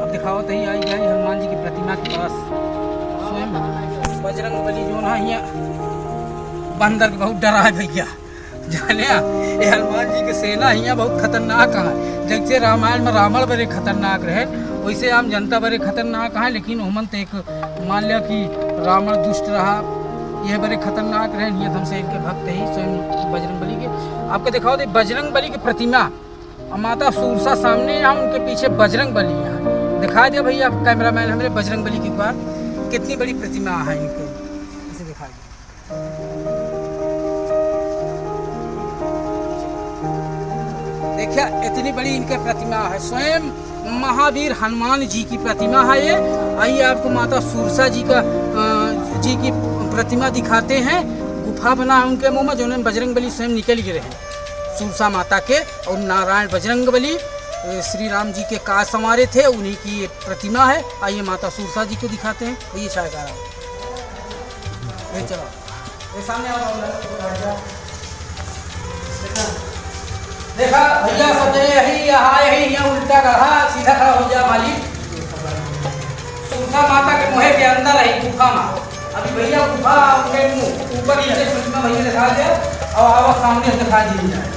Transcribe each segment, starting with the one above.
अब दिखाओ तो ही आई गई हनुमान जी की प्रतिमा के पास। स्वयं बजरंग बली जो ना यहाँ बंदर बहुत डरा है भैया, जाने ये हनुमान जी की सेना यहाँ बहुत खतरनाक है। जैसे रामायण में रावण बड़े खतरनाक रहे वैसे आम जनता बड़े खतरनाक है, लेकिन हुमन एक मान लिया कि रावण दुष्ट रहा, यह बड़े खतरनाक रहे। नियत हमसे इनके भक्त ही स्वयं बजरंग बली के। आपको दिखाओ दे बजरंग बली की प्रतिमा और माता सूरसा सामने यहाँ, उनके पीछे बजरंग बली यहाँ दिखा दिया भैया कैमरामैन हमारे। बजरंग बली की बात कितनी बड़ी प्रतिमा है इनके, इसे दिखा दिया। देखिए इतनी बड़ी इनके प्रतिमा है, स्वयं महावीर हनुमान जी की प्रतिमा है ये। आइए आपको माता सूरसा जी का जी की प्रतिमा दिखाते हैं। गुफा बना है उनके मुंह में, जो बजरंग बली स्वयं निकल गिरे हैं सूरसा माता के, और नारायण बजरंग बली श्री राम जी के काज संवारे थे, उन्हीं की प्रतिमा है। आइए माता सूरसा जी को दिखाते हैं। ये चाय का चलो ये सामने देखा भैया सब यही यहाँ उल्टा गढ़ा सीधा खड़ा हो गया मालिक। सूरसा माता के मुँह के अंदर है गुफा में। अभी भैया गुफा उनके मुँह ऊपर नीचे प्रतिमा भैया दिखा दिया और आवाज सामने दिखा दी जाए।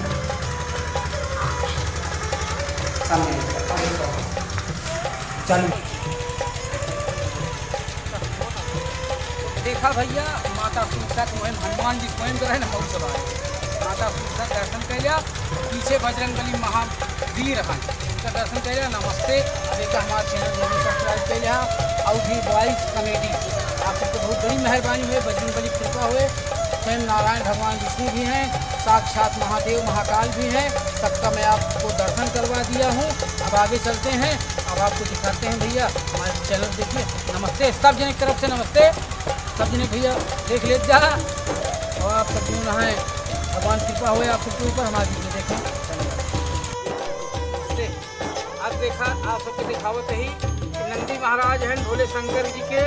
देखा भैया माता सूरसा के मुँह हनुमान जी स्वयं जो है ना बहुत सवार माता सूरसा दर्शन कर लिया। पीछे बजरंग बली महावीर हैं, उनका दर्शन कर लिया। नमस्ते। देखा हमारे चैनल जरूर सब्सक्राइब कर लिया। और भी वॉइस कॉमेडी आप सबको बहुत बड़ी मेहरबानी हुई, बजरंग बली कृपा हुए। स्वयं नारायण भगवान विष्णु भी हैं, साक्षात महादेव महाकाल भी हैं। सबका मैं आपको दर्शन करवा दिया हूँ। अब आगे चलते हैं, अब आपको दिखाते हैं भैया हमारे चैनल देखिए। नमस्ते सब जने की तरफ से नमस्ते। सब जने भैया देख ले जा, और आप सब क्यों नहाए, भगवान कृपा हुए आप सबके ऊपर। हमारी वीडियो देखें। नमस्ते। अब देखा आप सबको दिखावत ही नंदी महाराज हैं भोले शंकर जी के,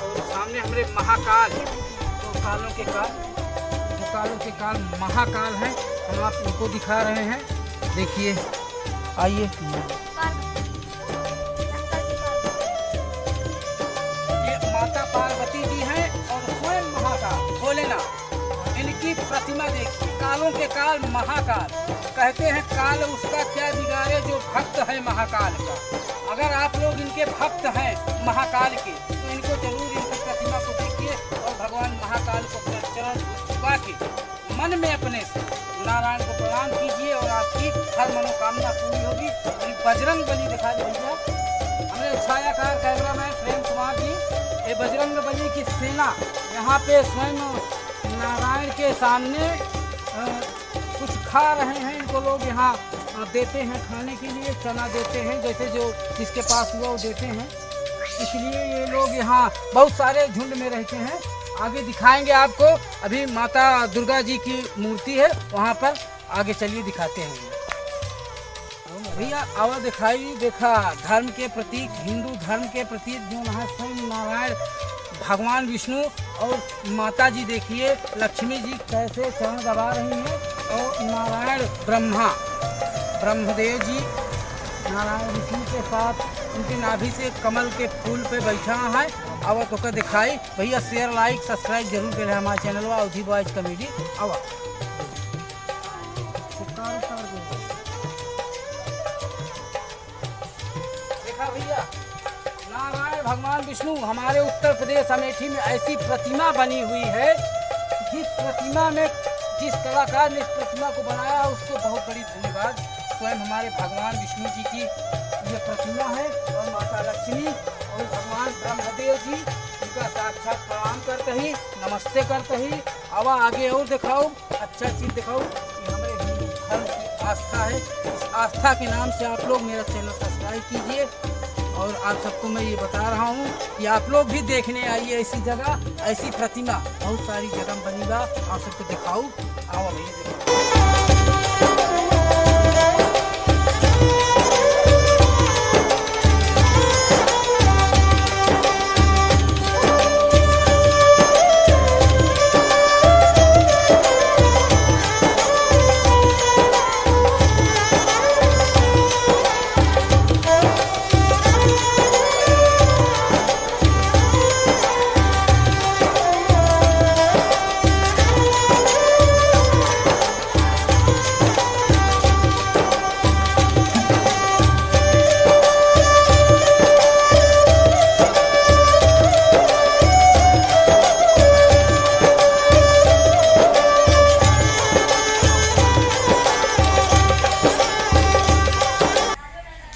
और सामने हमारे महाकाल तो कालों के काल महाकाल हैं। हम आप उनको दिखा रहे हैं, देखिए आइए। ये माता पार्वती जी हैं और स्वयं महाकाल भोलेनाथ, इनकी प्रतिमा देखिए। कालों के काल महाकाल कहते हैं, काल उसका क्या बिगाड़े जो भक्त है महाकाल का। अगर आप लोग इनके भक्त हैं महाकाल के तो इनको जरूर इनकी प्रतिमा को देखिए और भगवान महाकाल को अपने चरण झुका के मन में अपने से नारायण को प्रणाम कीजिए और आपकी हर मनोकामना पूरी होगी। बजरंग बली दिखा दे भैया हमें छायाकार कैमरामैन प्रेम कुमार जी। ये बजरंग बली की सेना यहाँ पे स्वयं नारायण के सामने कुछ खा रहे हैं। इनको लोग यहाँ देते हैं खाने के लिए, चना देते हैं, जैसे जो जिसके पास हुआ वो देते हैं। इसलिए ये लोग यहाँ बहुत सारे झुंड में रहते हैं। आगे दिखाएंगे आपको। अभी माता दुर्गा जी की मूर्ति है वहाँ पर, आगे चलिए दिखाते हैं भैया। और दिखाई देखा धर्म के प्रतीक, हिंदू धर्म के प्रतीक जो है स्वयं नारायण भगवान विष्णु और माता जी देखिए लक्ष्मी जी कैसे चरण दबा रही हैं, और नारायण ब्रह्मदेव जी नारायण विष्णु के साथ उनकी नाभि से कमल के फूल पे बैठा है। अब तो दिखाई भैया शेयर लाइक सब्सक्राइब जरूर करें हमारे चैनल अवधी बॉयज कॉमेडी। अब देखा भैया नारायण भगवान विष्णु हमारे उत्तर प्रदेश अमेठी में ऐसी प्रतिमा बनी हुई है। जिस प्रतिमा में जिस कलाकार ने इस प्रतिमा को बनाया उसको बहुत बड़ी धन्यवाद। स्वयं हमारे भगवान विष्णु जी की ये प्रतिमा है, और माता लक्ष्मी और भगवान ब्रह्मदेव जी उनका साक्षात प्रणाम करते ही नमस्ते करते ही। अब आगे और दिखाओ, अच्छा चीज़ दिखाओ। ये हमारे हिंदू धर्म की आस्था है, इस आस्था के नाम से आप लोग मेरा चैनल सब्सक्राइब कीजिए। और आप सबको मैं ये बता रहा हूँ कि आप लोग भी देखने आइए ऐसी जगह, ऐसी प्रतिमा बहुत सारी जगह बनी बा। आप सबको दिखाऊँ, आओ भैया।